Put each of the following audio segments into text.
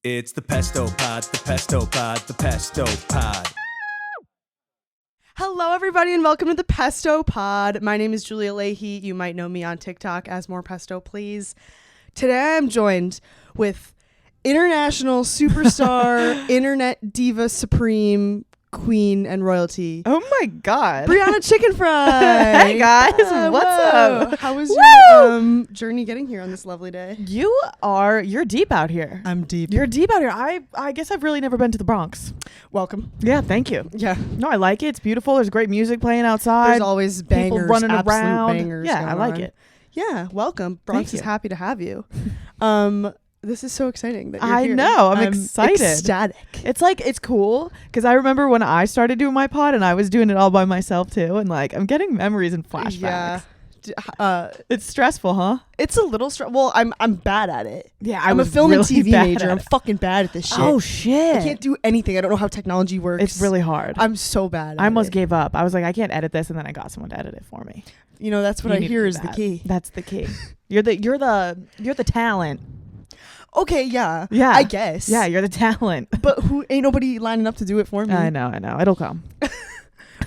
It's the Pesto Pod, the Pesto Pod, the Pesto Pod. Hello, everybody, and welcome to the Pesto Pod. My name is Julia Leahy. You might know me on TikTok as More Pesto, Please. Today, I'm joined with international superstar, internet diva supreme, queen, and royalty. Oh my God. Brianna Chickenfry. Hey guys, what's up? How was your journey getting here on this lovely day? You're deep out here. I'm deep. You're deep out here. I guess I've really never been to the Bronx. Welcome. Yeah, thank you. Yeah. No, I like it. It's beautiful. There's great music playing outside. There's always bangers, people running absolute around. bangers. Yeah, I like on. it. Yeah, welcome. Bronx is you. happy to have you. This is so exciting that you're I here. know. I'm excited. Ecstatic. It's cool because I remember when I started doing my pod and I was doing it all by myself too, and like I'm getting memories and flashbacks. Yeah. It's stressful, huh? It's a little Well, I'm bad at it. Yeah, I'm a film and TV major. I'm fucking bad at this shit. Oh shit! I can't do anything. I don't know how technology works. It's really hard. I'm so bad. I almost gave up. I was like, I can't edit this, and then I got someone to edit it for me. You know, that's what I hear is the key. That's the key. You're the talent. Okay, yeah. Yeah. I guess. Yeah, you're the talent. But ain't nobody lining up to do it for me. I know. It'll come.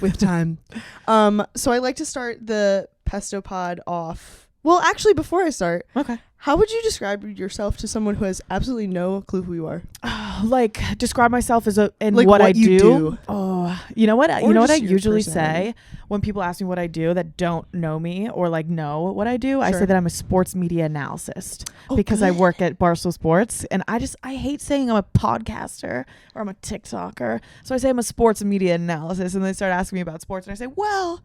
With time. So I like to start the Pesto Pod off. Well, actually, before I start, Okay. how would you describe yourself to someone who has absolutely no clue who you are? Like describe myself as like what I you do. Oh, you know what? Or You know what I just your usually personality. say when people ask me what I do that don't know me or like know what I do. I Sure. say that I'm a sports media analyst Oh, because I good. work at Barstool Sports, and I hate saying I'm a podcaster or I'm a TikToker. So I say I'm a sports media analyst, and they start asking me about sports, and I say, well,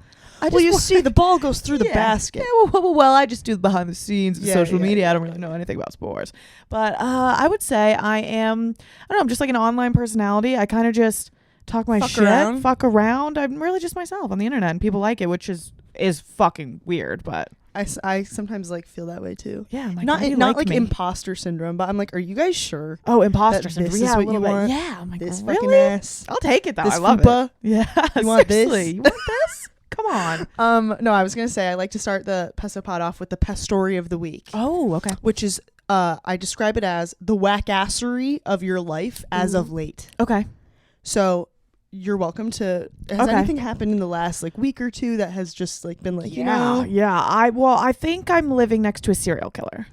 You see, the ball goes through the basket. Yeah, well, I just do the behind the scenes of social media. yeah. I don't really know anything about sports. But I would say I'm just like an online personality. I kind of just talk my shit, fuck around. I'm really just myself on the internet, and people like it, which is fucking weird, but I sometimes like feel that way too. yeah, I'm like, Not why do you like me? imposter syndrome, but I'm like, are you guys sure? Oh, imposter that syndrome. this is Yeah, what a little you bit. want? Yeah, I'm like, This really? fucking ass. I'll take it though. This I love fupa. it. Yeah, You want this? seriously. You want this? Come on. No, I was gonna say I like to start the Pesto Pod off with the Pestory of the week. Oh, okay. Which is I describe it as the whackassery of your life as of late. Okay. So you're welcome to. Has anything happened in the last like week or two that has just like been like, you know? Yeah. I think I'm living next to a serial killer.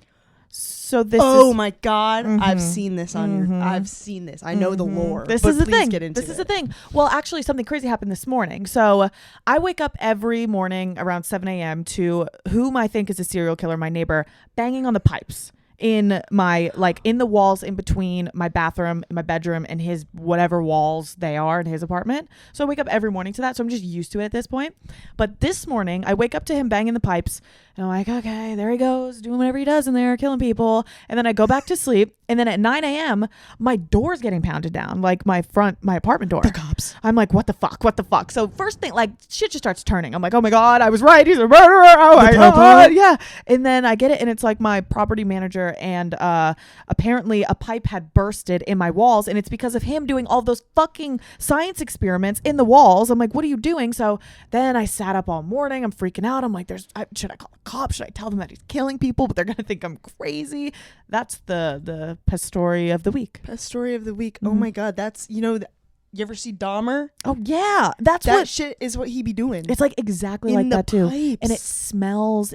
So this Oh is my God. I've Mhm. seen this on your I've seen this. I know the lore. This but is the please thing. Get into this is the thing. Well, actually, something crazy happened this morning. So I wake up every morning around 7 a.m. to whom I think is a serial killer, my neighbor, banging on the pipes in my in the walls in between my bathroom, my bedroom, and his whatever walls they are in his apartment. So I wake up every morning to that. So I'm just used to it at this point. But this morning I wake up to him banging the pipes, and I'm like, okay, there he goes, doing whatever he does in there, killing people. And then I go back to sleep. And then at 9 a.m., my door's getting pounded down, like my apartment door. The cops. I'm like, what the fuck? So first thing, like, shit just starts turning. I'm like, oh my God, I was right. He's a murderer. Oh my God. Yeah. And then I get it, and it's like my property manager, and apparently a pipe had bursted in my walls, and it's because of him doing all those fucking science experiments in the walls. I'm like, what are you doing? So then I sat up all morning. I'm freaking out. I'm like, should I call a cop? Should I tell them that he's killing people? But they're going to think I'm crazy. That's the Pestory of the week. Pestory of the week. Mhm. Oh my God. That's, you ever see Dahmer? Oh yeah, that Shit is what he be doing. It's like exactly in like the that too. pipes. And it smells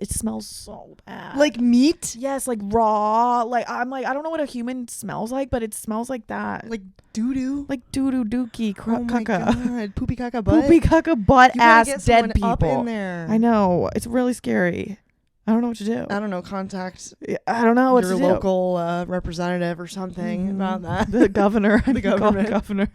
so bad. like meat, yes, like raw. Like I'm like, I don't know what a human smells like, but it smells like that. like doo-doo. Like doo-doo dookie Oh my caca. God. Poopy caca butt. Poopy caca butt You gotta ass get dead someone up people. in there. I know. It's really scary. I don't know what to do. I don't know, contact I don't know what your to do. local representative or something Mhm. about that. The governor. The government. Governor.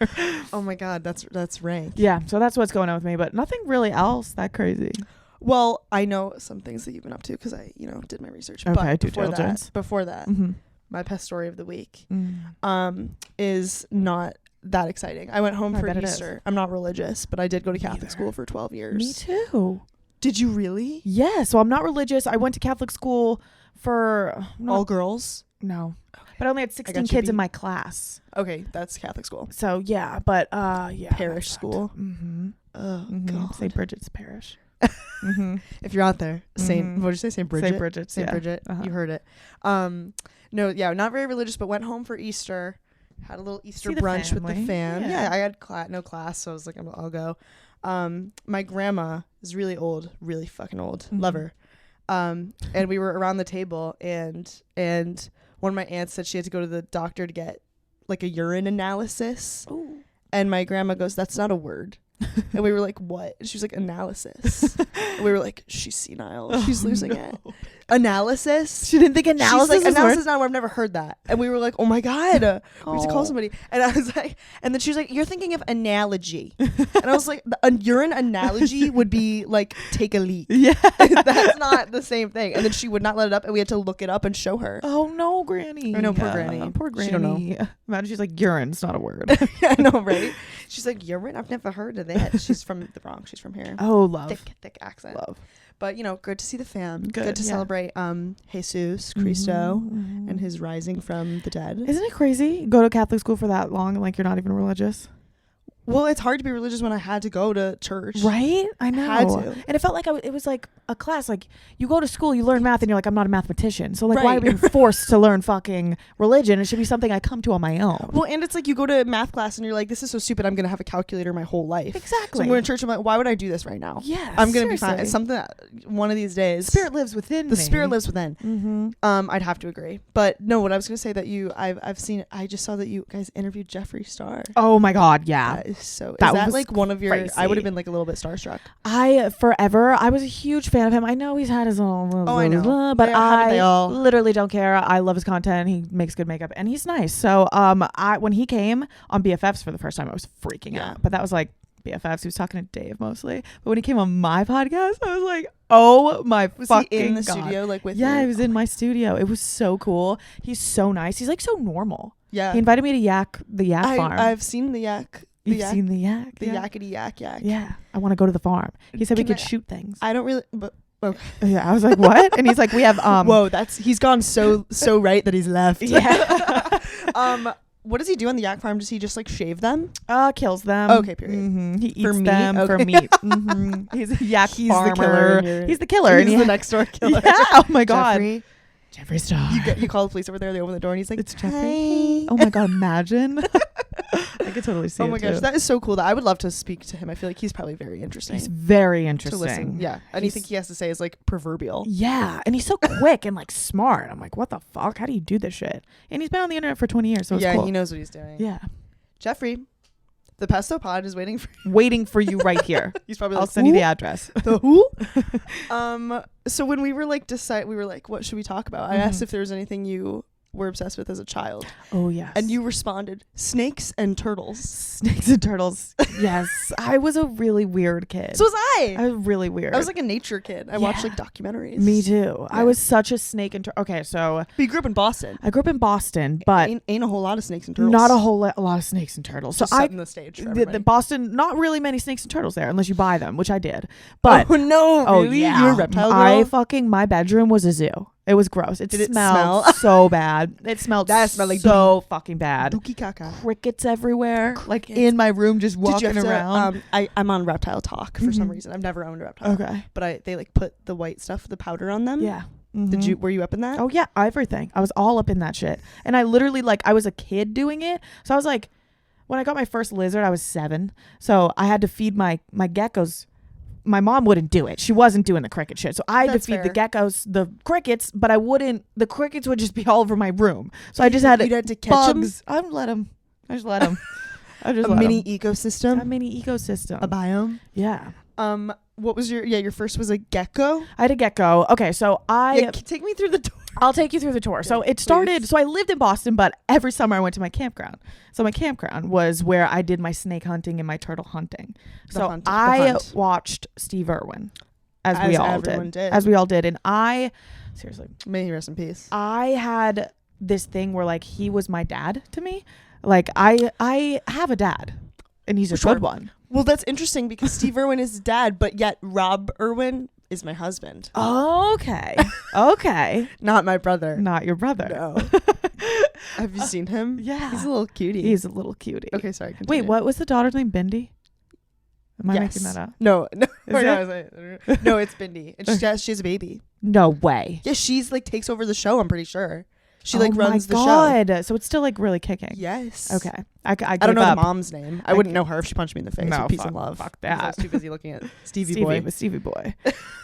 Oh my God, that's rank. Yeah, so that's what's going on with me, but nothing really else that crazy. Well, I know some things that you've been up to because I, did my research. Okay, but due diligence. before that, Mm-hmm. my pest story of the week Mm. is not that exciting. I went home I for bet it Easter. I'm not religious, but I did go to Catholic Neither. school for 12 years. Me too. Did you really? Yeah, so I'm not religious. I went to Catholic school for All girls? no, but I only had 16 got you kids in beat. my class. Okay, that's Catholic school. So yeah, but yeah, Parish that's school. Mm-hmm. Oh Mm-hmm. St. God. Bridget's Parish. Mm-hmm. If you're out there, Saint, Mhm. what did you say? Saint Bridget. St. Bridget's. Saint Yeah. Bridget. Uh-huh. You heard it. No, yeah, not very religious, but went home for Easter Had a little Easter See the brunch with the family. fam. Yeah. Yeah, I had no class, so I was like, I'll go. My grandma is really old, really fucking old. Mm-hmm. Love her. And we were around the table, and one of my aunts said she had to go to the doctor to get like a urine analysis. Ooh. And my grandma goes, "That's not a word." And we were like, "What?" And she was like, "Analysis." And we were like, "She's senile. She's losing it." Analysis. She didn't think analysis She's like, was analysis word? is not a word. I've never heard that. And we were like, "Oh my god, we need to call Oh. somebody." And I was like, and then she was like, "You're thinking of analogy." And I was like, a urine analogy would be like take a leak. Yeah. That's not the same thing. And then she would not let it up, and we had to look it up and show her. Oh no, Granny. I know, poor Granny. Poor Granny. She don't know. Imagine she's like, urine's not a word. I know, right? She's like, urine? I've never heard of that. She's from the Bronx. She's from here. Oh, love. Thick accent. Love. But, good to see the fam. Good, to yeah. celebrate Jesus Christo Mhm. and his rising from the dead. Isn't it crazy? Go to Catholic school for that long and like you're not even religious. Well, it's hard to be religious when I had to go to church. Right? I know. Had to. And it felt like it was like a class. Like you go to school, you learn math, and you're like, I'm not a mathematician. So like, why are we Right. being forced to learn fucking religion? It should be something I come to on my own. Well, and it's like you go to math class and you're like, this is so stupid. I'm going to have a calculator my whole life. Exactly. So I'm going to church. I'm like, why would I do this right now? Yes, I'm going to be fine. seriously. It's something that one of these days. Spirit lives within The me. spirit lives within. Mm-hmm. I'd have to agree. But no, what I was going to say that I just saw that you guys interviewed Jeffree Star. Oh my God, yeah. That is so, That is that was like one of your, I crazy. would have been like a little bit starstruck. I was a huge fan of him. I know he's had his own, Oh, I know. but Yeah, haven't they I all? literally don't care. I love his content. He makes good makeup and he's nice. So, when he came on BFFs for the first time, I was freaking Yeah. out. But that was like BFFs. He was talking to Dave mostly. But when he came on my podcast, I was like, oh my Was fucking he in the God. studio like with Yeah, you? he was in my studio. It was so cool. He's so nice. He's like so normal. Yeah. He invited me to the yak farm. I've seen the yak. You've seen the yak? The yeah. yakety yak. Yeah. I want to go to the farm. He said we Can could I- shoot things. I don't really, but okay. Yeah, I was like, what? And he's like, we have Whoa, he's gone so right that he's left. Yeah. What does he do on the yak farm? Does he just like shave them? Kills them. Okay, period. He eats For meat? them for Okay. meat. He's a yak He's the farmer. killer and you're- He's the killer. He's and the next door killer. Yeah. Oh my God. Jeffree, Jeffree Star. you call the police over there. They open the door and he's like, It's Jeffree. Oh my God. Imagine. I could totally see oh it my gosh, too. that is so cool. That I would love to speak to him. I feel like he's probably very interesting He's very to interesting. listen. Yeah, anything he has to say is like proverbial. Yeah, and he's so quick and like smart. I'm like, what the fuck? How do you do this shit? And he's been on the internet for 20 years, so it's Yeah, cool. he knows what he's doing. Yeah, Jeffree, the Pesto Pod is waiting for. waiting for you right here. He's probably I'll like, send you "Who?" the address. The who? So when we were like we were like, what should we talk about? I Mhm. asked if there was anything you were obsessed with as a child, Oh yes. and you responded, snakes and turtles. snakes and turtles. Yes, I was a really weird kid. So was I. I was really weird. I was like a nature kid. I watched Yeah. like documentaries. me too. I Yeah. was such a snake and okay. So But you grew up in Boston. I grew up in Boston, but ain't a whole lot of snakes and turtles. not a lot of snakes and turtles. Just so I setting the stage for the everybody. Boston, not really many snakes and turtles there unless you buy them, which I did. But oh no, oh really? yeah, You were a reptile girl? my bedroom was a zoo. It was gross. It Did it smelled smell? so bad. It smelled That smelled like so fucking bad. Dookie caca. Crickets everywhere, like Crickets. in my room, just Did you walking have to, around. I'm on Reptile Talk for some Mhm. reason. I've never owned a reptile. Okay. But they like put the white stuff, the powder on them. Yeah. Did Mhm. were you up in that? Oh yeah, everything. I was all up in that shit, and I literally I was a kid doing it. So I was like, when I got my first lizard, I was 7. So I had to feed my geckos. My mom wouldn't do it. She wasn't doing the cricket shit. So I had That's to feed the fair. geckos the crickets, but I wouldn't. The crickets would just be all over my room. So I just had You'd had to catch 'em? bugs. I let them. I just let them. I just A let mini 'em. ecosystem, A mini ecosystem. a biome. Yeah. What was your first was a gecko? I had a gecko. Okay, so Take me through the door. I'll take you through the tour. So Okay, it started, please. so I lived in Boston, but every summer I went to my campground. So my campground was where I did my snake hunting and my turtle hunting. So hunt, the I hunt. watched Steve Irwin, as As we all everyone did. As we all did. And seriously, May he rest in peace. I had this thing where he was my dad to me. I have a dad and he's a Sure. good one. Well, that's interesting because Steve Irwin is his dad, but yet Rob Irwin is my husband, Okay. Okay. not my brother. Not your brother. No. Have you seen him? Yeah. He's a little cutie. He's a little cutie. Okay, sorry. Continue. Wait, what was the daughter's name? Bindi? Am I Yes. making that up? No, Is no, it's Bindi, and she has a baby. No way. Yeah, she's takes over the show. I'm pretty sure. She like runs the show. So it's still like really kicking. Yes. Okay. I don't know up. the mom's name. I wouldn't know her if she punched me in the face. No, Peace and love. Fuck that. I was too busy looking at Stevie Boy. Stevie Boy.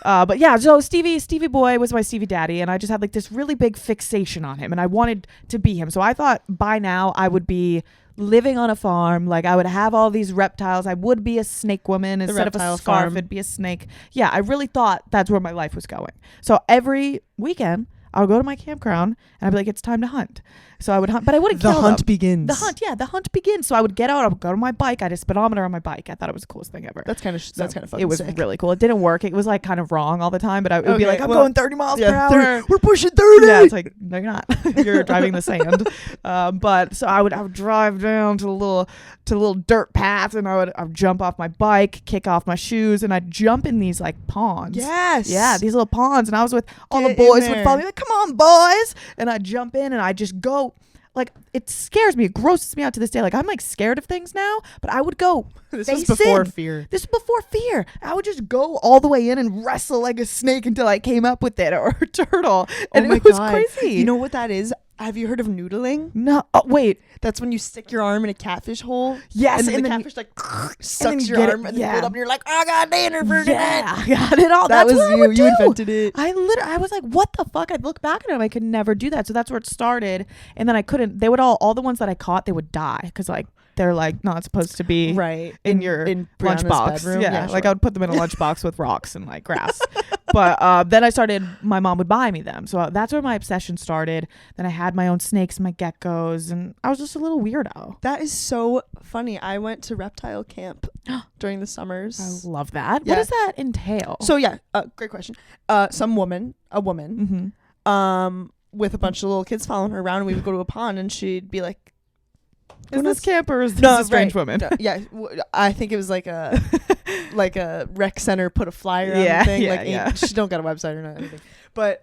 But yeah, so Stevie Boy was my Stevie daddy, and I just had like this really big fixation on him, and I wanted to be him. So I thought by now I would be living on a farm. Like I would have all these reptiles. I would be a snake woman instead of a scarf. Farm. It'd be a snake. Yeah, I really thought that's where my life was going. So every weekend I'll go to my campground and I'd be like, it's time to hunt. So I would hunt, but I wouldn't kill them. The hunt begins. The hunt begins. So I would get out, I would go to my bike. I had a speedometer on my bike. I thought it was the coolest thing ever. That's kind of fun. It was sick. really cool. It didn't work. It was like kind of wrong all the time, but it would be like, I'm going 30 miles per hour. We're pushing 30. Yeah, it's like, no, you're not. You're driving the sand. But so I would drive down to the little dirt path, and I would jump off my bike, kick off my shoes, and I'd jump in these like ponds. Yes. Yeah, these little ponds, and I was with all Get the boys in would there. follow me like, come on, boys, and I'd jump in and I'd just go. Like, it scares me. It grosses me out to this day. Like, I'm like scared of things now, but I would go. This was before fear. This was before fear. I would just go all the way in and wrestle like a snake until I came up with it, or a turtle. And it was crazy. You know what that is? Have you heard of noodling? No. Oh, wait. That's when you stick your arm in a catfish hole. Yes. And then the then catfish like sucks your get it- arm and then yeah. you pull it up and you're like, I got dinner for tonight. I got it all. That That's was what I you. would You do. invented it. I was like, what the fuck? I'd look back at him. I could never do that. So that's where it started. And then I couldn't. They would all the ones that I caught, they would die because like they're like not supposed to be Right. in your Brianna's lunchbox. bedroom. Yeah, sure. like I would put them in a lunchbox with rocks and like grass. But then I started. My mom would buy me them, so that's where my obsession started. Then I had my own snakes, my geckos, and I was just a little weirdo. That is so funny. I went to reptile camp during the summers. I love that. Yeah. What does that entail? So yeah, great question. A woman, with a bunch of little kids following her around, and we would go to a pond, and she'd be like, Is this camp or is this No, a strange right. woman? No, yeah, I think it was like a like a rec center put a flyer on Yeah, the thing. yeah, Like yeah. she don't got a website or not anything. But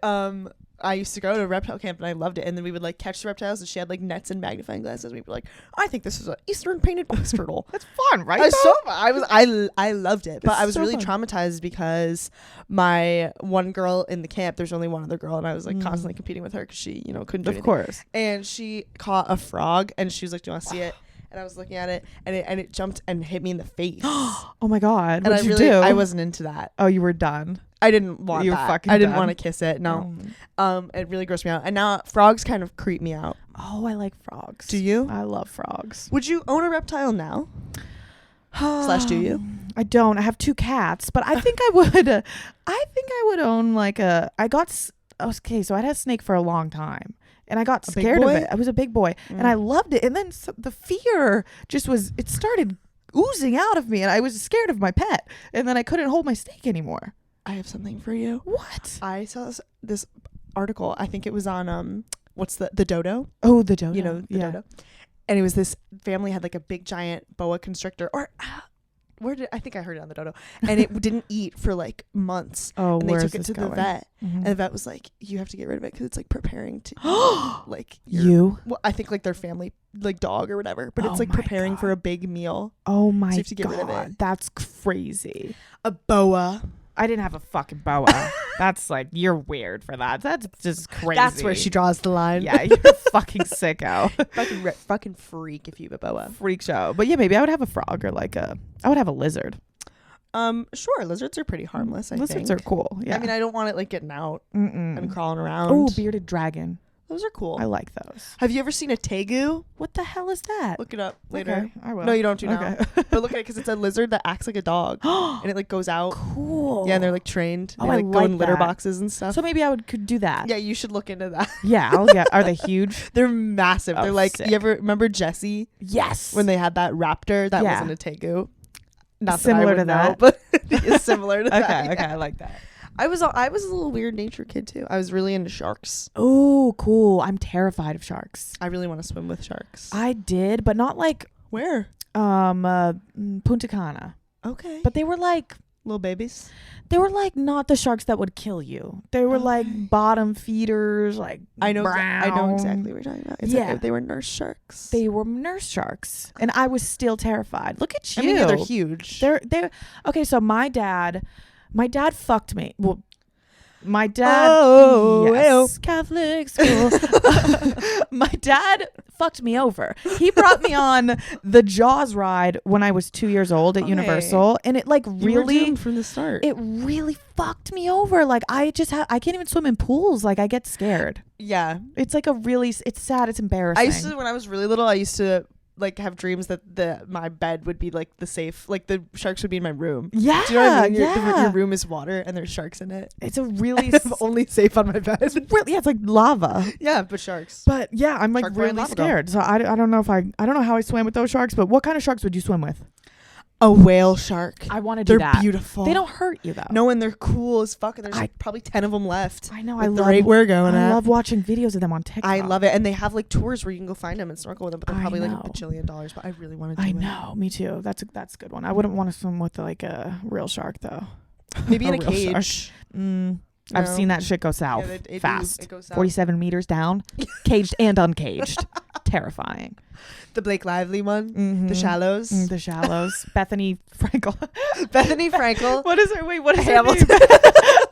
I used to go to reptile camp and I loved it. And then we would like catch the reptiles, and she had like nets and magnifying glasses. And we were like, I think this is an Eastern painted box turtle. That's fun, right? I loved it, but It's I was so really fun. traumatized because my one girl in the camp, there's only one other girl, and I was like constantly competing with her because she, couldn't do Of anything. course. And she caught a frog, and she was like, "Do you want to see it?" And I was looking at it, and it jumped and hit me in the face. Oh my god! And What did you do? I wasn't into that. Oh, you were done. I didn't want You were that. fucking I didn't done. want to kiss it. No. It really grossed me out. And now frogs kind of creep me out. Oh, I like frogs. Do you? I love frogs. Would you own a reptile now? / do you? I don't. I have 2 cats, but I think I would. I think I would own like a. Okay, so I had a snake for a long time, and I got A big scared of boy? it. I was a big boy, and I loved it. And then the fear just was. It started oozing out of me, and I was scared of my pet. And then I couldn't hold my snake anymore. I have something for you. What? I saw this article. I think it was on what's the dodo? Oh, the dodo. The dodo. And it was this family had like a big giant boa constrictor, or I think I heard it on the dodo, and it didn't eat for like months. Oh, And they where's took it this to going? the vet, Mhm. and the vet was like, "You have to get rid of it because it's like preparing to like You? Well, I think like their family like dog or whatever, but Oh it's like my preparing God. for a big meal." Oh my you have to get god, rid of it. that's crazy. A boa. I didn't have a fucking boa. That's like, you're weird for that. That's just crazy. That's where she draws the line. Yeah, you're a fucking sicko. fucking freak if you have a boa. Freak show. But yeah, maybe I would have a frog, or like I would have a lizard. Sure. Lizards are pretty harmless. Lizards think. are cool. Yeah. I mean, I don't want it like getting out and Mm-mm. crawling around. Oh, bearded dragon. Those are cool. I like those. Have you ever seen a tegu? What the hell is that? Look it up later. Okay, I will. No, you don't have to now. Okay. But look at it because it's a lizard that acts like a dog, and it like goes out. Cool. Yeah, and they're like trained. Oh, They I like go in like litter that. boxes and stuff. So maybe I could do that. Yeah, you should look into that. Yeah, I'll get. Are they huge? They're massive. Oh, They're like, sick. you ever remember Jessie Yes. when they had that raptor? That Yeah. wasn't a tegu. Not Similar that to I would know, that? but it's similar to that. Okay. yeah. Okay. I like that. I was a little weird nature kid too. I was really into sharks. Oh, cool. I'm terrified of sharks. I really want to swim with sharks. I did, but not like Where? Punta Cana. Okay. But they were like little babies. not the sharks that would kill you. They were like bottom feeders, like I know brown. exactly what you're talking about. Yeah. They were nurse sharks. They were nurse sharks, and I was still terrified. Look at you. I mean, yeah, they're huge. They're okay. So my dad fucked me. Well, My dad, Oh, yes, Catholic school. My dad fucked me over. He brought me on the Jaws ride when I was 2 years old at Okay. Universal, and it like You were really, doomed from the start. it really fucked me over. Like I can't even swim in pools. Like I get scared. Yeah. It's like it's sad. It's embarrassing. I used to, when I was really little, I used to like have dreams that my bed would be like the safe, like the sharks would be in my room. Yeah, Do you know what I mean? yeah. Your room is water and there's sharks in it. It's a really, I'm only safe on my bed. yeah, it's like lava. Yeah, but sharks. But yeah, I'm like Shark boy and really lava girl. scared. So I don't know I don't know how I swam with those sharks, but what kind of sharks would you swim with? A whale shark. I want to do They're that. beautiful. They don't hurt you though. No, and they're cool as fuck. And there's I- probably 10 of them left. I know. At I the love. rate we're going I at. love watching videos of them on TikTok. I love it. And they have like tours where you can go find them and snorkel with them, but they're I probably like know. $1 bajillion. But I really want to do I it. know. Me too. That's a good one. I wouldn't want to swim with like a real shark though. Maybe in a real shark. cage. I've No. seen that shit go south it fast. It goes south. 47 meters down, caged and uncaged. Terrifying. The Blake Lively one. Mhm. The Shallows. The Shallows. Bethany Frankel. Bethany Frankel. What is her? Wait, what is Hamilton. her name?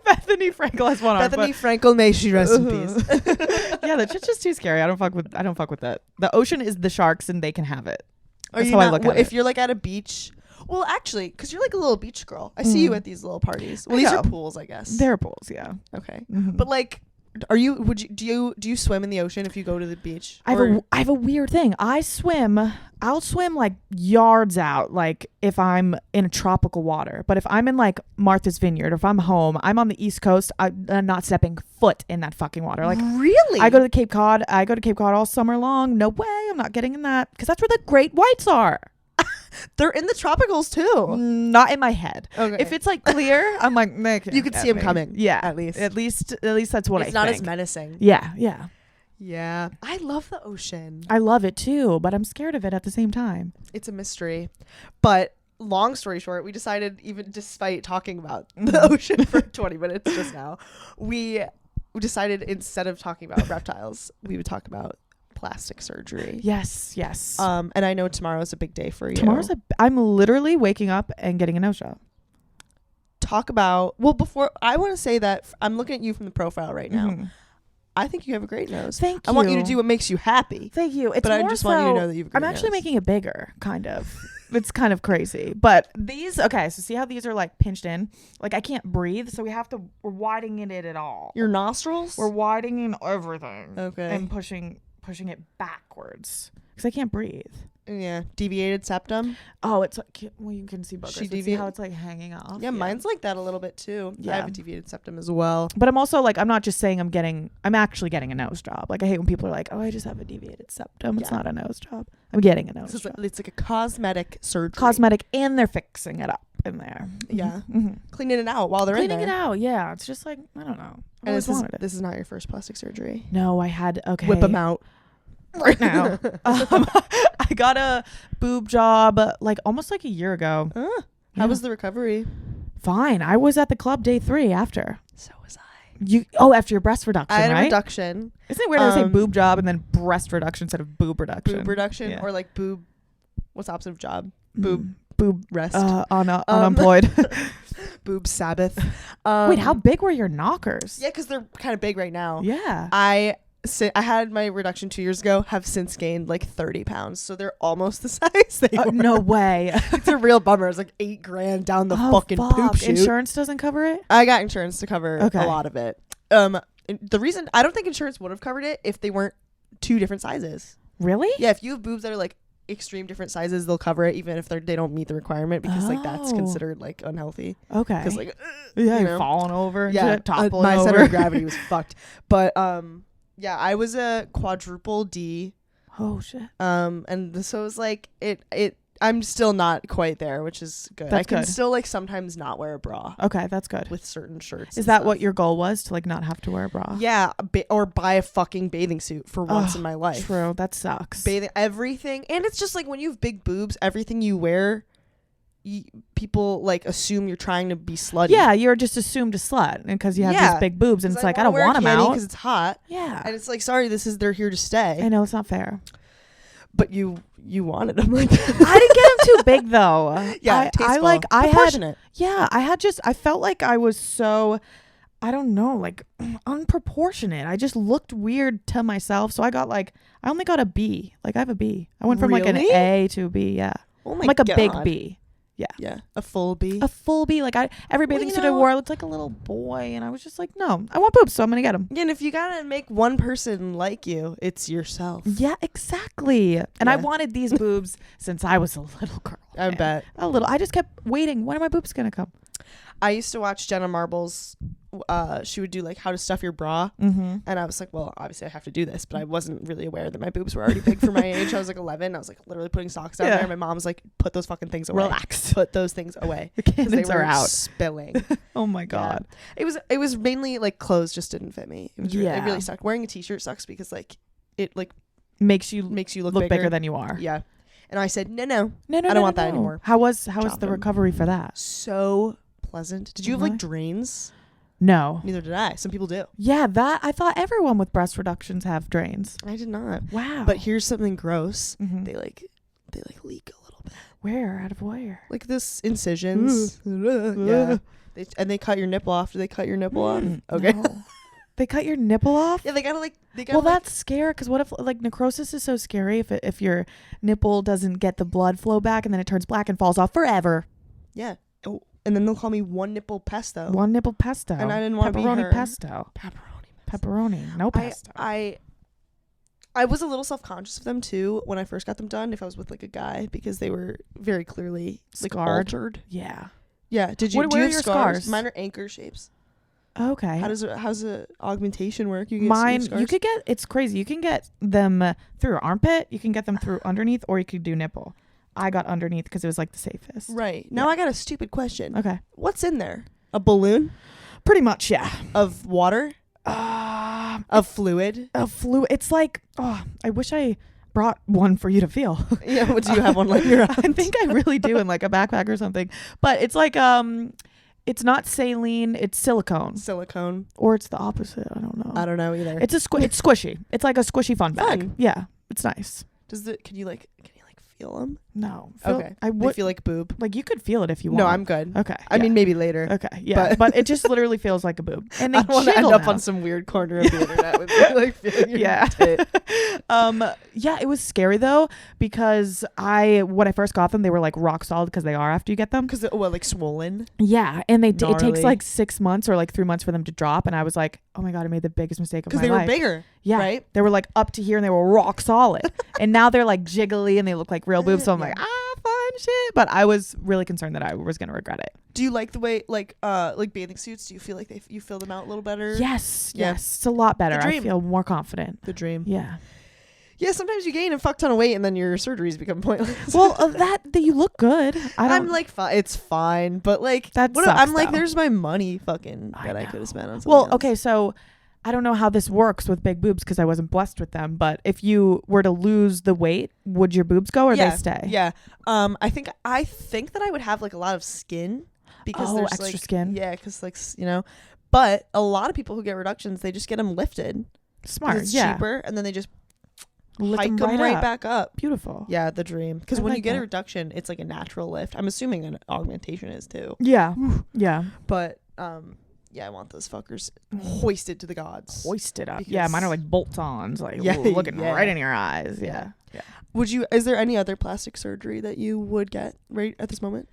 Bethany Frankel has one arm. Bethany Frankel, may she rest in peace. Yeah, that's just too scary. I don't fuck with that. The ocean is the sharks and they can have it. Are That's you how I not- look at if it. you're like at a beach, well, actually, because you're like a little beach girl. I see you at these little parties. Well, I these know. are pools, I guess. They're pools, yeah. Okay, Mhm. but like, do you swim in the ocean if you go to the beach? I have a weird thing. I'll swim like yards out, like if I'm in a tropical water. But if I'm in like Martha's Vineyard, or if I'm home, I'm on the East Coast, I'm not stepping foot in that fucking water. Like really? I go to Cape Cod all summer long. No way, I'm not getting in that because that's where the great whites are. They're in the tropicals too. Not in my head. Okay. If it's like clear, I'm like, You could see them coming. Yeah, at least. At least that's what It's I not think. as menacing. Yeah, yeah. Yeah, I love the ocean. I love it too, but I'm scared of it at the same time. It's a mystery. But long story short, we decided, even despite talking about the ocean for 20 minutes just now, we decided instead of talking about reptiles, we would talk about plastic surgery. Yes, yes. And I know tomorrow's a big day for you. I'm literally waking up and getting a nose job. Talk about, well, before, I want to say that I'm looking at you from the profile right now. Mhm. I think you have a great nose. Thank I want you to do what makes you happy. Thank you. It's But I more just want you to so- know that you have a great I'm actually nose. making it bigger, kind of. It's kind of crazy. But these, okay, so see how these are like pinched in? Like I can't breathe, so we're widening it all. Your nostrils? We're widening everything. Okay. And pushing it backwards because I can't breathe. Yeah. Deviated septum. Oh, it's like, well, you can see boogers. She but see deviate- how it's like hanging off. Yeah, mine's like that a little bit too. I Yeah. have a deviated septum as well. But I'm also like, I'm not just saying I'm actually getting a nose job. Like I hate when people are like, oh, I just have a deviated septum. It's Yeah. not a nose job. I'm getting a nose It's job. like, it's like a cosmetic surgery. Cosmetic, and they're fixing it up in there. Yeah. Mhm. Cleaning it out while they're Cleaning in it there. out. Yeah. It's just like, I don't know. I And always wanted it. this is not your first plastic surgery. No, I had, okay. Whip them out. right now. I got a boob job like almost like a year ago. How Yeah. was the recovery? Fine. I was at the club day 3 after. So was I. After your breast reduction, I had right? a reduction. Isn't it weird to say Um, boob job and then breast reduction instead of boob reduction? Boob reduction Yeah. or like boob. What's the opposite of job? Boob. Boob Rest. unemployed. Boob Sabbath. Wait, how big were your knockers? Yeah, because they're kind of big right now. Yeah. I had my reduction 2 years ago. Have since gained like 30 pounds, so they're almost the size they were. No way. It's a real bummer. It's like $8,000 down the fucking poop chute. Insurance doesn't cover it? I got insurance to cover Okay. a lot of it. The reason I don't think insurance would have covered it if they weren't two different sizes. Really? Yeah, if you have boobs that are like extreme different sizes, they'll cover it even if they don't meet the requirement because like that's Oh. considered like unhealthy. Okay. Because like Yeah, you you're know. falling over and Yeah, shit, toppling my over. center of gravity was fucked. But yeah, I was a quadruple D. Oh shit. And so it was like it. I'm still not quite there, which is good. That's I can good. still like sometimes not wear a bra Okay, that's good. with certain shirts. Is and that stuff. what your goal was, to like not have to wear a bra? Yeah, or buy a fucking bathing suit for once Ugh, in my life. True, that sucks. Bathing everything, and it's just like when you have big boobs, everything you wear, people like assume you're trying to be slutty. Yeah, you're just assumed a slut, and because you have Yeah. these big boobs, and it's like I don't want them out. because it's hot. Yeah, And it's like, sorry, they're here to stay. I know it's not fair. But you wanted them like that. I didn't get them too big though. Yeah, I tasteful. like I had Proportionate. yeah I had just I felt like I was so I don't know, like unproportionate. I just looked weird to myself. So I only got a B. Like I have a B. I went from like an Really? A to a B. Yeah. Oh my I'm like a God. big B. Yeah. Yeah. A full B. A full B. Like every bathing you suit I know- wore, I looked like a little boy. And I was just like, no, I want boobs. So I'm going to get them. Yeah, and if you gotta make one person like you, it's yourself. Yeah, exactly. And I Yeah. wanted these boobs since I was a little girl. I man. bet. A little. I just kept waiting. When are my boobs going to come? I used to watch Jenna Marbles. She would do like how to stuff your bra, Mm-hmm. and I was like, well, obviously I have to do this, but I wasn't really aware that my boobs were already big for my age. I was like 11. I was like literally putting socks down Yeah. there. My mom was like, put those fucking things away. Relax. Put those things away. The 'Cause they cannons were are out. spilling. Oh my God. It was mainly like clothes just didn't fit me. It Yeah. really sucked. Wearing a t-shirt sucks because like it like Makes you makes you look bigger than you are. Yeah. And I said, no, No, I don't want that anymore. How was the Chop 'em. recovery for that? so pleasant. Did you have Really? like drains? No. Neither did I. Some people do. Yeah, that I thought everyone with breast reductions have drains. I did not. Wow. But here's something gross. Mhm. They like leak a little bit. Where? Out of where? Like this incisions. Yeah. They cut your nipple off. Do they cut your nipple off? Okay. No. They cut your nipple off? Yeah, they gotta Well, that's scary because what if like necrosis is so scary if your nipple doesn't get the blood flow back and then it turns black and falls off forever. yeah. Oh, and then they'll call me one nipple pesto. One nipple pesto. And I didn't wanna be pepperoni her. pesto. Pepperoni. No I, pesto. I was a little self-conscious of them too when I first got them done if I was with like a guy because they were very clearly like Scarred? altered. Yeah. Yeah. Did you Where do you are have your scars? scars? Mine are anchor shapes. Okay. How's the augmentation work? You get Mine, scars? you could get, it's crazy. You can get them through your armpit. You can get them through underneath, or you could do nipple. I got underneath because it was like the safest. Right. Now I got a stupid question. Okay. What's in there? A balloon Pretty much, yeah. of water? Of fluid? A flu. It's like, oh, I wish I brought one for you to feel. Yeah, what do you have one like your I think I really do in like a backpack or something. But it's like, it's not saline, it's silicone. silicone? Or it's the opposite. I don't know. I don't know either. It's it's squishy. It's like a squishy fun bag. Fun. Yeah. It's nice. Can you feel them? No. Okay. I They would feel like boob. like you could feel it if you want. No, I'm good. Okay. I yeah. mean, maybe later. Okay, yeah, but it just literally feels like a boob, and they I don't want to end jiggle up now. on some weird corner of the internet with me, like feeling your Yeah. tit. Yeah, it was scary though because when I first got them, they were like rock solid because they are after you get them. Because like swollen. Yeah, and it takes Gnarly. like 6 months or like 3 months for them to drop, and I was like, oh my god, I made the biggest mistake of my Because life. they were bigger. Yeah, right? They were like up to here and they were rock solid, and now they're like jiggly and they look like real boobs. So I'm like, fun shit. But I was really concerned that I was gonna regret it. Do you like the way like bathing suits? Do you feel like you fill them out a little better? Yes, Yeah. yes, it's a lot better. The I dream. feel more confident. The dream. Yeah. Yeah, sometimes you gain a fuck ton of weight and then your surgeries become pointless. Well, that you look good. I'm like, it's fine, but like, That what sucks, I'm like, though. there's my money fucking I that I know. could have spent on something well, else. okay, so I don't know how this works with big boobs because I wasn't blessed with them. But if you were to lose the weight, would your boobs go or yeah, they stay? Yeah. I think that I would have like a lot of skin because Oh, there's extra like, skin. Yeah, because like but a lot of people who get reductions, they just get them lifted. 'Cause Smart. It's Yeah. cheaper, and then they just Lift hike 'em them right up. back up. Beautiful. Yeah, the dream. Because I when you like get a that. reduction, it's like a natural lift. I'm assuming an augmentation is too. Yeah. Yeah. But yeah, I want those fuckers hoisted to the gods. Hoisted up. Because- Yeah, mine are like bolt-ons, like Yeah, looking yeah. right in your eyes. Yeah. Yeah. Is there any other plastic surgery that you would get right at this moment?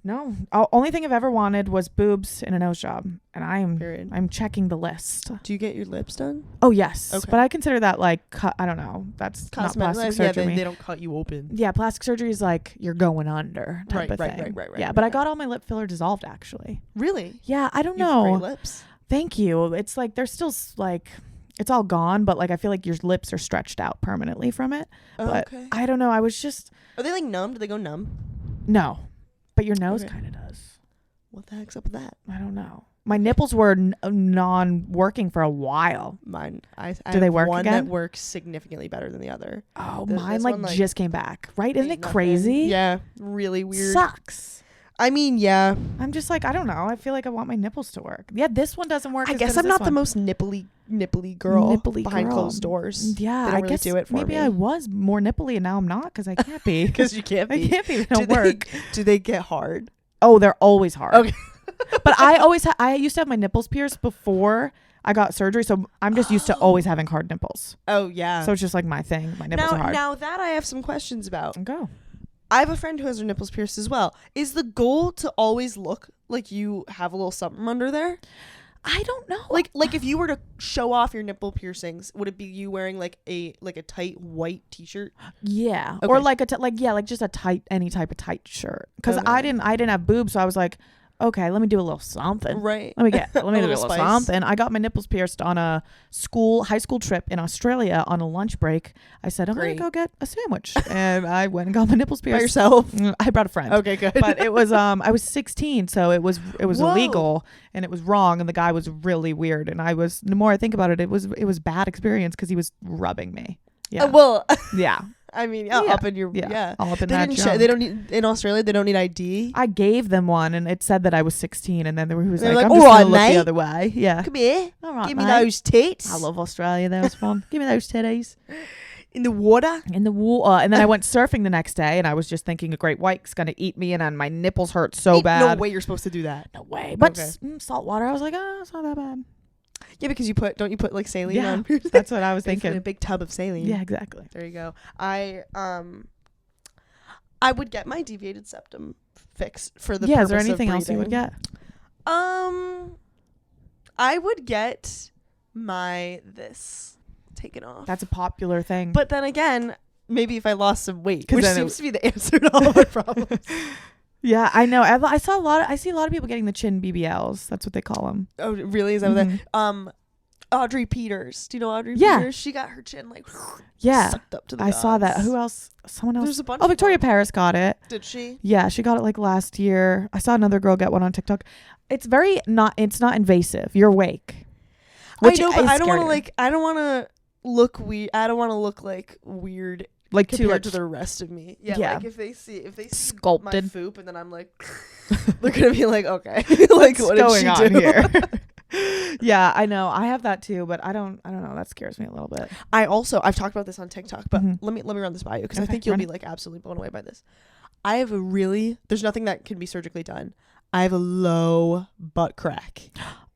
No. Only thing I've ever wanted was boobs and a nose job, and Period. I'm checking the list. Do you get your lips done? Oh yes, Okay. but I consider that like I don't know. That's not plastic Yeah, surgery. they don't cut you open. Yeah, plastic surgery is like you're going under type of Right, thing. right. Yeah, but I right. got all my lip filler dissolved actually. Really? Yeah, I don't You have great know. lips. Thank you. It's like they're still like it's all gone, but like I feel like your lips are stretched out permanently from it. Oh, But okay. I don't know. I was just Are they like numb? Do they go numb? no, but your nose Okay. kind of does. What the heck's up with that? I don't know. My nipples were non-working for a while. Mine. I Do they have work one again? that works significantly better than the other. Oh, This mine like one, like, just came back. Right? Isn't Ain't it nothing. crazy? Yeah, really weird. Sucks. I mean, yeah. I'm just like I don't know. I feel like I want my nipples to work. Yeah, this one doesn't work. I as guess good as I'm not this the one. most nipply girl Nipply behind girl. closed doors. Yeah, They don't I really guess do it for maybe me. I was more nipply and now I'm not because I can't be. Because you can't I be. can't be. They don't do work. do they get hard? Oh, they're always hard. Okay. But I used to have my nipples pierced before I got surgery, so I'm just used to always having hard nipples. Oh yeah. So it's just like my thing. My nipples are hard. Now that I have some questions about. Go. I have a friend who has her nipples pierced as well. Is the goal to always look like you have a little something under there? I don't know. Like if you were to show off your nipple piercings, would it be you wearing like a tight white t-shirt? Yeah. Okay. Or like just a tight, any type of tight shirt. Because Okay. I didn't have boobs, so I was like, okay, let me do a little something. Right. Let me do a little little spice. something. I got my nipples pierced on a high school trip in Australia on a lunch break. I said, I'm Great. gonna go get a sandwich, and I went and got my nipples pierced By yourself? I brought a friend. Okay, good. But it was I was 16, so it was Whoa. illegal and it was wrong, and the guy was really weird. And the more I think about it, it was bad experience because he was rubbing me. Yeah. Well, Yeah. I mean, Yeah. up in your Yeah. All up in They that didn't. junk. They don't need in Australia. They don't need ID. I gave them one, and it said that I was 16, and then he was They're like, like, "I'm just "All gonna right, look mate. the other way." Yeah. Come here. All right, Give me mate. those tits. I love Australia. That was fun. Give me those titties In the water. in the water. And then I went surfing the next day, and I was just thinking a great white's gonna eat me, and my nipples hurt so Ain't bad. No way you're supposed to do that. No way. But Okay. salt water. I was like, oh, it's not that bad. Yeah, because don't you put like saline Yeah, on? that's what I was Basically thinking. a big tub of saline. Yeah, exactly. There you go. I would get my deviated septum fixed for the Yeah. Is there purpose of anything else you would breathing. get? I would get this taken off. That's a popular thing. But then again, maybe if I lost some weight, 'Cause which then seems to be the answer to all my problems. yeah, I know. I see a lot of people getting the chin BBLs. That's what they call them. Oh, really? Is that what that? Audrey Peters. Do you know Audrey Yeah. Peters? She got her chin like Yeah. sucked up to the I saw that. gods. Who else? Someone else. There's a bunch. Oh, of Victoria them. Paris got it. Did she? Yeah, she got it like last year. I saw another girl get one on TikTok. It's not invasive. You're awake. I know, but is I don't want to scarier. I don't want to look weird. I don't want to look like weird like compared to the rest of me. Yeah, Yeah. like if they see Sculpted. my foop and then I'm like, they're gonna be like, okay, like What's what going did she on do? here? Yeah, I know. I have that too, but I don't know. That scares me a little bit. I've talked about this on TikTok, but Mhm. let me run this by you because I Okay, think you'll run be it. like absolutely blown away by this. I have there's nothing that can be surgically done. I have a low butt crack.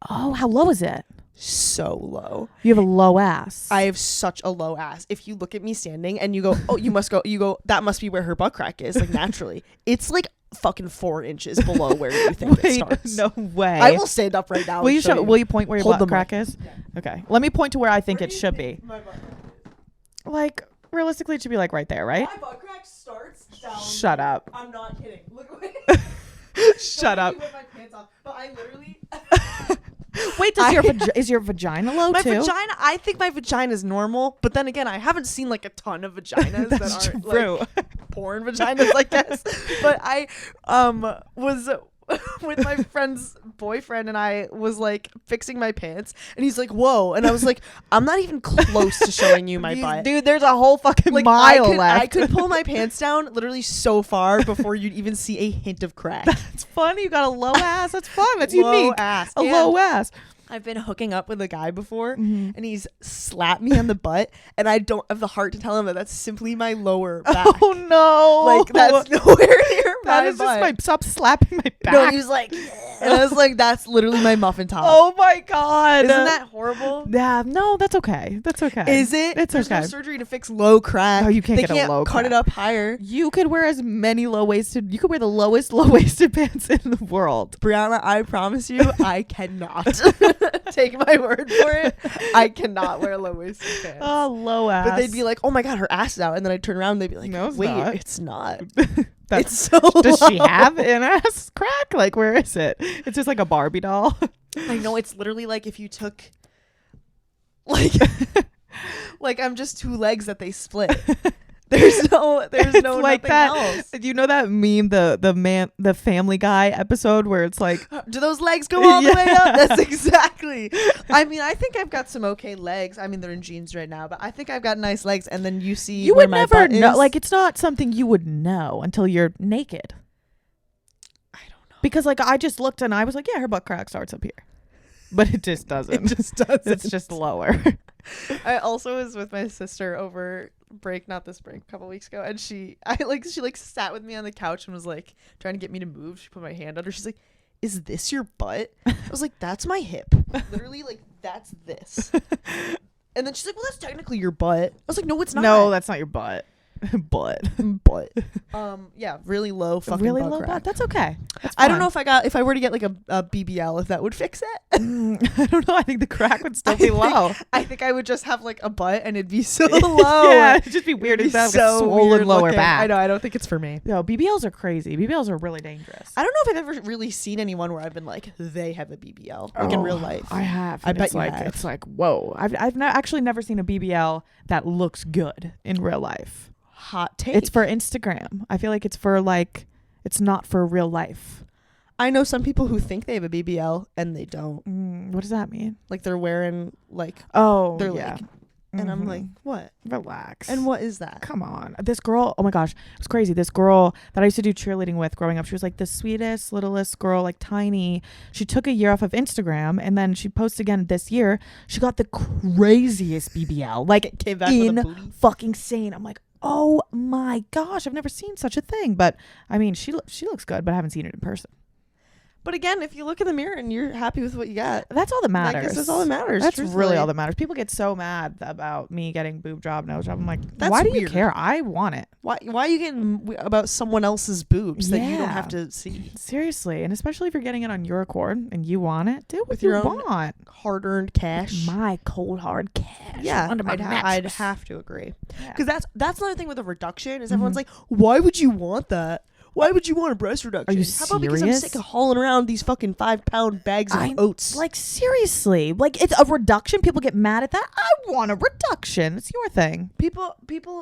Oh, how low is it? So low. You have a low ass. I have such a low ass. If you look at me standing and you go, oh, you go, that must be where her butt crack is. Like naturally, it's like fucking 4 inches below where you think it starts. no way. I will stand up right now. Will and you show you. Will you point where your Hold butt the crack mic. is? Okay. Let me point to where I think Where it do you should think be. my butt crack is? Like realistically, it should be like right there, right? My butt crack starts down. Shut up. I'm not kidding. Look away. Shut up. Don't make me whip my pants off, but I literally. Wait, is your vagina low My too? vagina. I think my vagina is normal, but then again, I haven't seen like a ton of vaginas that That's aren't true. like porn vaginas, I guess. But I was with my friend's boyfriend, and I was like fixing my pants, and he's like, "Whoa!" And I was like, "I'm not even close to showing you my butt." Dude, there's a whole fucking Like mile I left. could pull my pants down literally so far before you'd even see a hint of crack. It's funny. You got a low ass. That's fun. That's Low unique. ass. A And low ass. I've been hooking up with a guy before, Mhm. and he's slapped me on the butt, and I don't have the heart to tell him that that's simply my lower back. Oh no! Like that's nowhere near my that is butt. just my stop slapping my back. No, he was like, and I was like, that's literally my muffin top. oh my god! Isn't that horrible? Yeah, no, that's okay. That's okay. Is it? It's There's okay. no surgery to fix low crack. No, you can't They get a can't low cut crack. it up higher. You could wear as many low waisted. You could wear the lowest low waisted pants in the world. Brianna, I promise you, I cannot. Take my word for it. I cannot wear low-waisted pants. Oh, low ass. But they'd be like, "Oh my god, her ass is out," and then I'd turn around and they'd be like, No, it's "Wait, not." it's not. That's, It's so does she low." have an ass crack? Like, where is it? It's just like a Barbie doll. I know, it's literally like if you took, like, like I'm just 2 legs that they split. There's no It's nothing like that. else. Do you know that meme, the Family Guy episode where it's like, Do those legs go all the way Yeah. up? That's exactly. I mean, I think I've got some okay legs. I mean, they're in jeans right now, but I think I've got nice legs. And then you see you where would my never butt know. is. Like, it's not something you would know until you're naked. I don't know. Because like I just looked and I was like, yeah, her butt crack starts up here, but it just doesn't. It just doesn't. It's just lower. I also was with my sister over break, not this break, a couple weeks ago, and she sat with me on the couch and was like trying to get me to move. She put my hand under. She's like, is this your butt? I was like, that's my hip. Literally, like, that's this. And then she's like, well, that's technically your butt. I was like, no, it's not. No, that's not your butt. Butt. Yeah, really low fucking Really butt low crack. butt. That's okay. That's I don't fine. know if I were to get like a BBL, if that would fix it. I don't know. I think the crack would still be low. I think I would just have like a butt and it'd be so low. Yeah, it'd just be weird. It'd It'd be have like a swollen weird lower looking. back. I know. I don't think it's for me. No, BBLs are crazy. BBLs are really dangerous. I don't know if I've ever really seen anyone where I've been like, they have a BBL, like in real life. I have. I and bet it's you like have. it's like whoa. I've actually never seen a BBL that looks good in real life. Hot take. It's for Instagram. I feel like it's for like it's not for real life. I know some people who think they have a BBL and they don't. What does that mean? Like they're wearing like Oh, they're yeah. like, and I'm like, what? Relax. And what is that? Come on. This girl, oh my gosh, it was crazy. This girl that I used to do cheerleading with growing up, she was like the sweetest, littlest girl, like tiny. She took a year off of Instagram and then she posted again this year. She got the craziest BBL, like Came back with a booty. fucking sane. I'm like, oh my gosh, I've never seen such a thing. But I mean, she looks good, but I haven't seen it in person. But again, if you look in the mirror and you're happy with what you got, That's all that matters. I guess that's all that matters. That's truthfully. really all that matters. People get so mad about me getting boob job, nose job. I'm like, That's why do you weird. care? I want it. Why are you getting about someone else's boobs that you don't Yeah. have to see? Seriously, and especially if you're getting it on your accord and you want it, do it With with your your own want. Hard-earned cash. My cold hard cash. Yeah, under my I'd mattress. have to agree. Yeah. Because that's another thing with a reduction is everyone's like, why would you want that? Why would you want a breast reduction? Are you How about because I'm serious? sick of hauling around these fucking 5-pound bags of oats? Like seriously, like it's a reduction. People get mad at that. I want a reduction. It's your thing, people,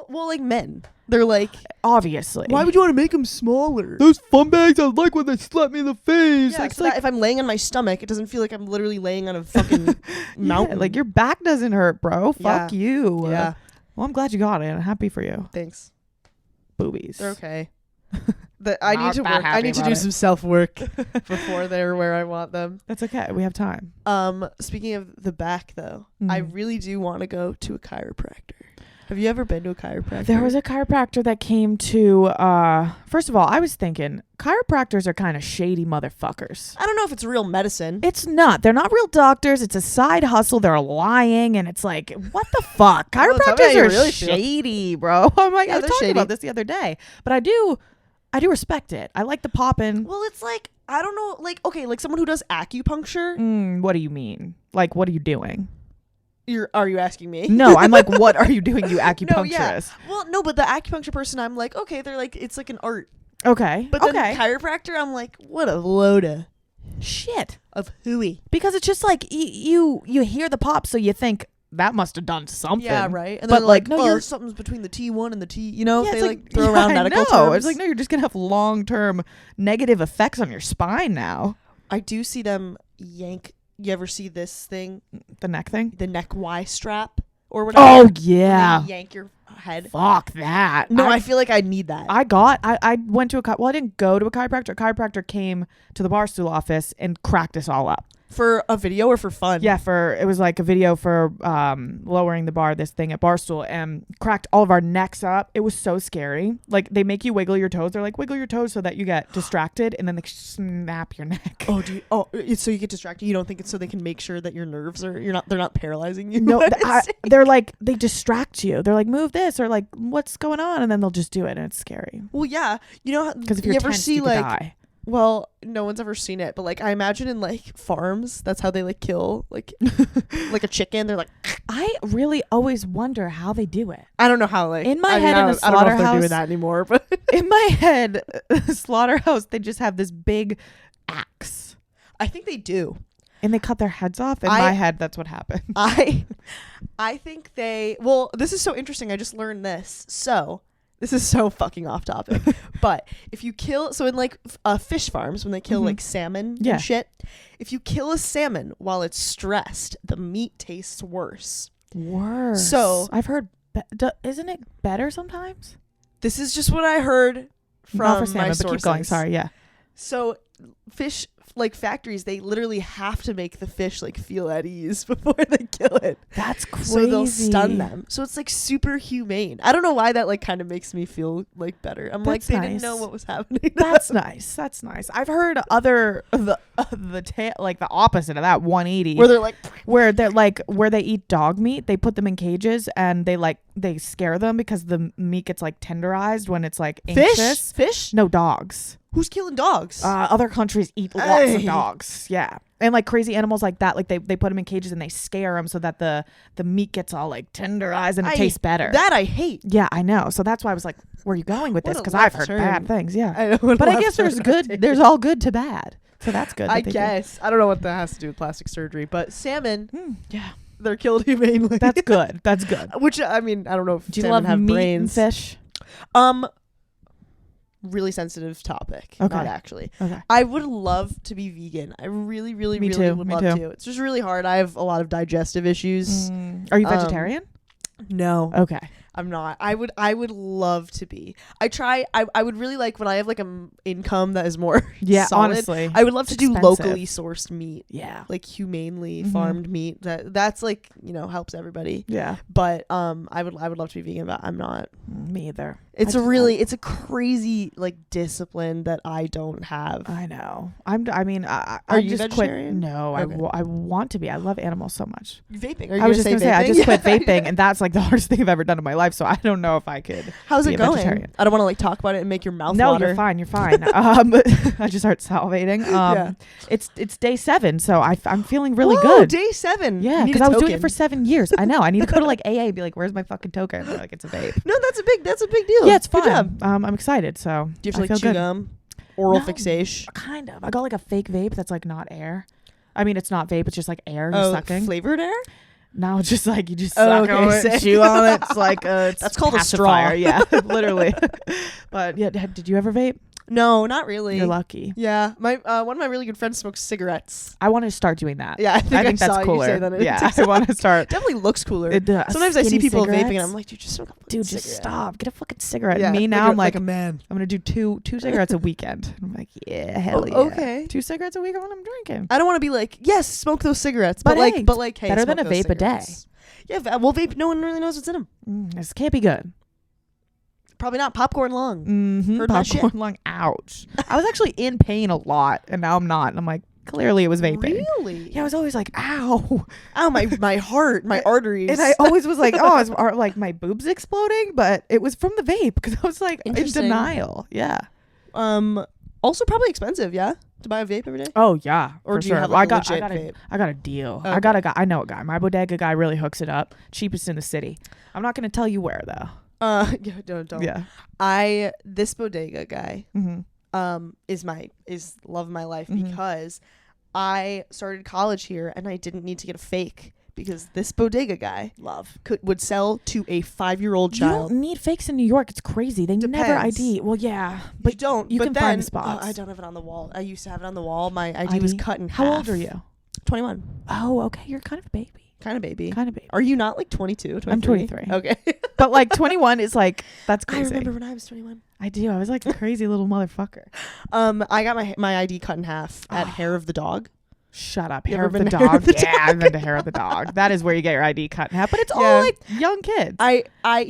well, like men, they're like, obviously. why would you want to make them smaller? Those fun bags I like when they slap me in the face. Yeah, so that if I'm laying on my stomach, it doesn't feel like I'm literally laying on a fucking mountain. Yeah, like your back doesn't hurt, bro. Fuck Yeah. you. Yeah. Well, I'm glad you got it. I'm happy for you. Thanks. Boobies. They're okay. I need Not to that work. I happy need to about do it. some self work before they're where I want them. That's okay. We have time. Speaking of the back though, I really do want to go to a chiropractor. Have you ever been to a chiropractor? There was a chiropractor that came to first of all, I was thinking chiropractors are kind of shady motherfuckers. I don't know if it's real medicine. It's not. They're not real doctors. It's a side hustle. They're lying, and it's like, what the fuck? Well, tell me how Chiropractors you are really feel. shady, bro. I'm like, Yeah, I was they're talking shady. about this the other day, but I do respect it. I like the popping. Well, it's like, I don't know, like, okay, like someone who does acupuncture. What do you mean? Like, what are you doing? Are you asking me? No, I'm like, what are you doing, you acupuncturist? No, yeah. Well, no, but the acupuncture person, I'm like, okay, they're like, it's like an art. Okay. But then okay. chiropractor, I'm like, what a load Shit. of hooey. Because it's just like you hear the pop, so you think that must have done something. Yeah, right. And But, then like, like, no, oh, you're- something's between the T1 and the T. You know, Yeah, they it's like throw around I medical know. terms. It's like, no, you're just gonna have long-term negative effects on your spine now. I do see them yank. You ever see this thing, The neck thing. the neck Y strap or whatever? Oh And yeah. they yank your head. Fuck that. No, I feel like I need that. I went to I didn't go to a chiropractor. A chiropractor came to the Barstool office and cracked us all up. For a video or for fun? Yeah, it was like a video for lowering the bar, this thing at Barstool, and cracked all of our necks up. It was so scary. Like, they make you wiggle your toes. They're like, wiggle your toes so that you get distracted, and then they snap your neck. Oh, do you, so you get distracted. You don't think it's so they can make sure that your nerves are they're not paralyzing you. No, they're like, they distract you. They're like, move this, or like, what's going on? And then they'll just do it, and it's scary. Well, yeah. You know, Because if you you're ever tense, see you could like, die. well, no one's ever seen it, but like I imagine in like farms, that's how they like kill like like a chicken. They're like, I really always wonder how they do it. I don't know how like In my I mean, head, I in a don't know if they're slaughterhouse- doing that anymore, but In my head, slaughterhouse, they just have this big axe. I think they do. And they cut their heads off. In I- my head, that's what happened. I think they. Well, this is so interesting. I just learned this. So this is so fucking off topic. But if you kill, so in like fish farms when they kill like salmon Yeah. and shit, if you kill a salmon while it's stressed, the meat tastes worse. Worse. So- I've heard, isn't it better sometimes? This is just what I heard from Not for salmon, my but sources. keep going. Sorry, yeah. So fish like factories, they literally have to make the fish like feel at ease before they kill it. That's crazy. So they'll stun them. So it's like super humane. I don't know why that like kind of makes me feel like better. I'm like, That's they nice. didn't know what was happening. That's nice. That's nice. I've heard like the opposite of that 180 Where they're like, where they eat dog meat. They put them in cages and they scare them because the meat gets like tenderized when it's like anxious. fish? No, dogs. Who's killing dogs? Other countries eat lots of Hey. dogs. Yeah. And like crazy animals like that, like they put them in cages and they scare them so that the meat gets all like tenderized and it tastes better. That I hate. Yeah, I know. So that's why I was like, where are you going with What this? a Because I've left heard turn. bad things. Yeah. I know what a But I left guess there's turn good. I've There's all good to bad. So that's good. I that they do. guess. I don't know what that has to do with plastic surgery, but salmon, Yeah. they're killed humanely. That's good. That's good. Which, I mean, I don't know if Do you salmon love have meat brains. and fish? Really sensitive topic. Okay. Not actually. Okay. I would love to be vegan. I really, really, Me really too, would me love too. to. It's just really hard. I have a lot of digestive issues. Are you vegetarian? No, Okay. I'm not. I would love to be. I would really like when I have like an income that is more Yeah, solid. honestly. I would love to do expensive. locally sourced meat. Yeah. Like humanely Mhm. farmed meat. That's like, helps everybody. Yeah. But I would love to be vegan, but I'm not. Me either. It's a crazy like discipline that I don't have. I know. I Are you just vegetarian? quit. No, Okay. I want to be. I love animals so much. Vaping. Are you I was just gonna gonna say I vaping? just quit Yeah. vaping, and that's like the hardest thing I've ever done in my life. So I don't know if I could. How's be it a going? vegetarian. I don't want to like talk about it and make your mouth No, water. you're fine. You're fine. I just start salivating. Yeah. It's day 7, so I'm feeling really Whoa, good. Day 7. Yeah, You need because a I was doing it token. for 7 years. I know. I need to go to like AA and be like, "Where's my fucking token?" They're like, "It's a vape." No, that's a big deal. Yeah, it's Good fun. job. I'm excited. So Do you have I to like feel chew good. gum? Oral No. fixation? Kind of. I got like a fake vape that's like not air. I mean, it's not vape. It's just like air you're Oh, sucking. flavored air? Now it's just like you just Oh, suck okay, on it, sick. chew on it. It's like it's That's called a pacifier. straw. Yeah, literally. But yeah, did you ever vape? No, not really. You're lucky. Yeah, my one of my really good friends smokes cigarettes. I want to start doing that. Yeah, I think that's saw you cooler. say that. Yeah, I want to start. Definitely looks cooler. It does. Sometimes I see Skinny people vaping and cigarettes. I'm like, dude, just smoke a fucking Dude, just cigarette. stop. Get a fucking cigarette. Yeah, Me now, I'm like a man. I'm gonna do two cigarettes a weekend. I'm like, yeah, hell yeah. Okay. 2 cigarettes a week when I'm drinking. I don't want to be like, yes, smoke those cigarettes, But but hey, hey, better than smoke a those vape a day. cigarettes. Yeah, well, vape. No one really knows what's in them. This can't be good. Probably not popcorn lung. Mm-hmm. Heard my shit. Popcorn lung. Ouch. I was actually in pain a lot, and now I'm not. And I'm like, clearly it was vaping. Really? Yeah, I was always like, ow. Ow, my heart, my arteries. And I always was like, oh, are like my boobs exploding? But it was from the vape because I was like in Interesting. denial. Yeah. Also probably expensive, yeah, to buy a vape every day. Oh yeah. Or for do you sure. have Well, like a legit vape? I got a deal. Okay. I got a guy. I know a guy. My bodega guy really hooks it up. Cheapest in the city. I'm not going to tell you where though. Yeah, don't. Yeah. This bodega guy, Mm-hmm. is love of my life Mhm. because I started college here and I didn't need to get a fake because this bodega guy Love. would sell to a 5-year-old You child. don't need fakes in New York. It's crazy. They never Depends. ID. Well, yeah, But but you don't. you but can then, find the spots. I don't have it on the wall. I used to have it on the wall. My ID was cut in half. How old are you? 21. Oh, okay. You're kind of a baby. Kind of baby. Kind of baby. Are you not like 22? 23? I'm 23. Okay. But like 21 is like that's I crazy. remember when I was 21. I do. I was like a crazy little motherfucker. I got my ID cut in half at Hair of the Dog. Shut up. You Hair ever of the been to Hair of dog. the Yeah, I've been to Hair of the dog. That is where you get your ID cut in half. But it's Yeah. all like young kids.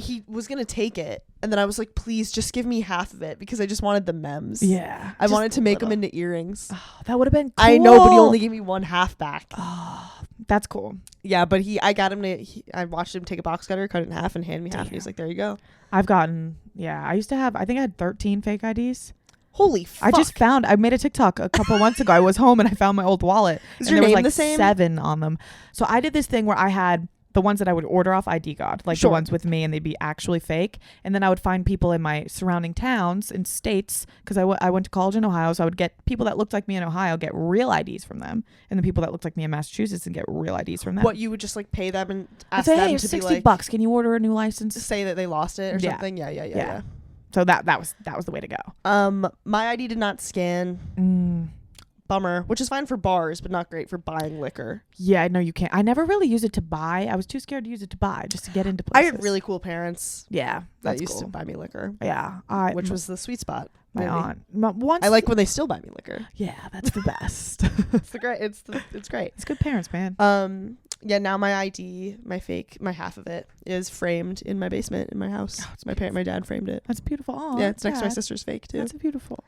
He was gonna take it, and then I was like, please just give me half of it because I just wanted the mems. Yeah. I just wanted to a make them little. into earrings. Oh, that would have been cool. I know, but he only gave me one half back. Oh, that's cool. Yeah, but I watched him take a box cutter, cut it in half, and hand me half, and he's like, there you go. I've gotten, I used to have, I think I had 13 fake IDs. Holy fuck. I made a TikTok a couple months ago. I was home and I found my old wallet. Is and your there name was like the same? 7 on them. So I did this thing where I had the ones that I would order off ID God, like Sure. the ones with me, and they'd be actually fake. And then I would find people in my surrounding towns and states, because I went to college in Ohio, so I would get people that looked like me in Ohio, get real IDs from them, and the people that looked like me in Massachusetts and get real IDs from them. What, you would just like pay them and I'd ask say, them hey, to be $60 like, bucks. Can you order a new license? say that they lost it or Yeah. something? Yeah. So that was the way to go. My ID did not scan, bummer, which is fine for bars, but not great for buying liquor. Yeah, no, you can't. I never really used it to buy. I was too scared to use it to buy, just to get into I places. had really cool parents yeah, that that's used cool. to buy me liquor, Yeah, which was the sweet spot. my really. aunt. Once I like when they still buy me liquor. Yeah, that's the best. It's great. It's good parents, man. Yeah, now my ID, my half of it is framed in my basement in my house. Oh, it's my dad framed it. That's beautiful. Oh, Yeah, it's next to my Dad. sister's fake too. That's beautiful.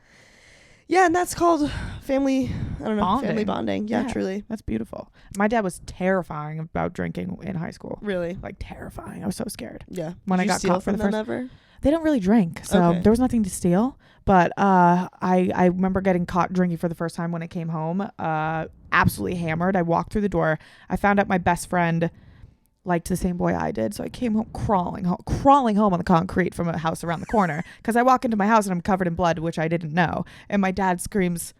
Yeah, and that's called family, family Bonding. bonding. Yeah, Yeah. truly. That's beautiful. My dad was terrifying about drinking in high school. Really? Like terrifying. I was so scared. Yeah. When Did I you got steal caught for from the them first- ever? They don't really drink, so Okay. there was nothing to steal. But I remember getting caught drinking for the first time when I came home. Absolutely hammered. I walked through the door. I found out my best friend liked the same boy I did, so I came home crawling home on the concrete from a house around the corner. Because I walk into my house and I'm covered in blood, which I didn't know. And my dad screams,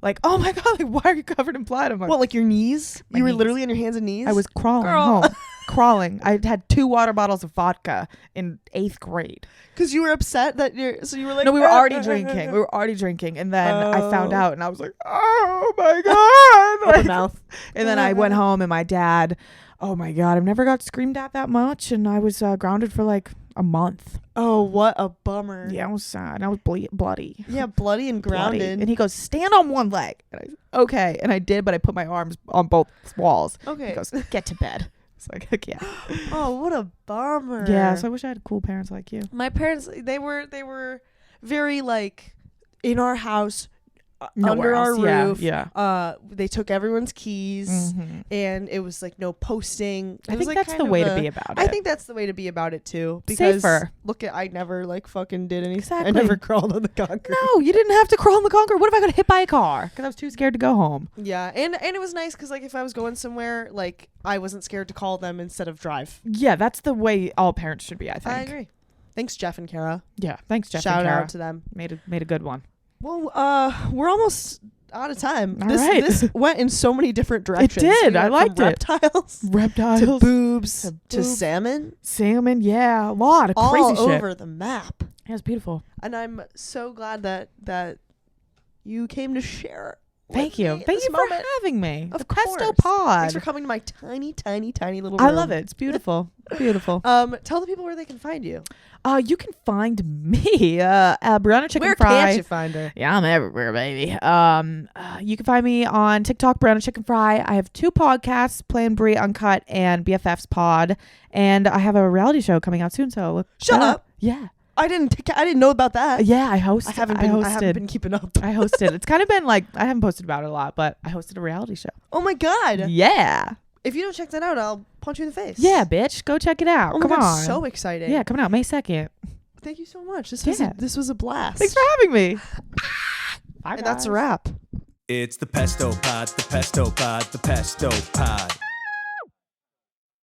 like, "Oh my god! Like, why are you covered in blood?" I'm like, What, like your knees? My You were knees. literally on your hands and knees? I was crawling Girl. home. Crawling. I had 2 water bottles of vodka in 8th grade. Because you were upset that so you were like, No, we were already drinking. We were already drinking. And then I found out and I was like, oh my God. Open Like, mouth. and then I went home and my dad, oh my God, I've never got screamed at that much. And I was grounded for like a month. Oh, what a bummer. Yeah, I was sad. I was bloody. Yeah, bloody and Bloody. grounded. And he goes, stand on one leg. And I said, okay. And I did, but I put my arms on both walls. Okay. He goes, get to bed. It's like, heck yeah. Oh, what a bummer. Yeah, so I wish I had cool parents like you. My parents, they were very like in our house, Nowhere under our else. roof. Yeah. They took everyone's keys, Mhm. and it was like no posting. I It was, think like, that's kind the of way to be about it. I think that's the way to be about it too. Because Safer. look at, I never like fucking did anything. Exactly. I never crawled on the concrete. No, you didn't have to crawl on the concrete. What if I got hit by a car? Because I was too scared to go home. Yeah, and it was nice because like if I was going somewhere, like I wasn't scared to call them instead of drive. Yeah, that's the way all parents should be, I think. I agree. Thanks, Jeff and Kara. Yeah, thanks, Jeff Shout and Kara. out to them. Made a good one. Well, we're almost out of time. All This right. this went in so many different directions. did. We I went from liked it. reptiles Reptiles, to boobs to to boobs. salmon, salmon, yeah, a lot of all crazy shit. over the map. Yeah, it's beautiful. And I'm so glad that you came to share. Thank with you. me Thank this you for moment. having me. Of the Pesto course. Pod. Thanks for coming to my tiny, tiny, tiny little room. I love it. It's beautiful. Beautiful. Tell the people where they can find you. You can find me, Brianna Chickenfry. Where can't you find her? Yeah, I'm everywhere, baby. You can find me on TikTok, Brianna Chickenfry. I have 2 podcasts, Plan Brie Uncut and BFF's Pod, and I have a reality show coming out soon. So look Shut that up. Yeah, I didn't know about that. yeah. I host. I haven't been keeping up. I hosted. It's kind of been like I haven't posted about it a lot, but I hosted a reality show. Oh my god. Yeah, If you don't check that out, I'll punch you in the face. yeah, bitch. Go check it out. Oh my Come god, on. so exciting. Yeah, coming out May 2nd. Thank you so much. This Yeah. was a blast. Thanks for having me. Bye, And that's a guys. wrap. It's the Pesto Pod, the Pesto Pod, the Pesto Pod.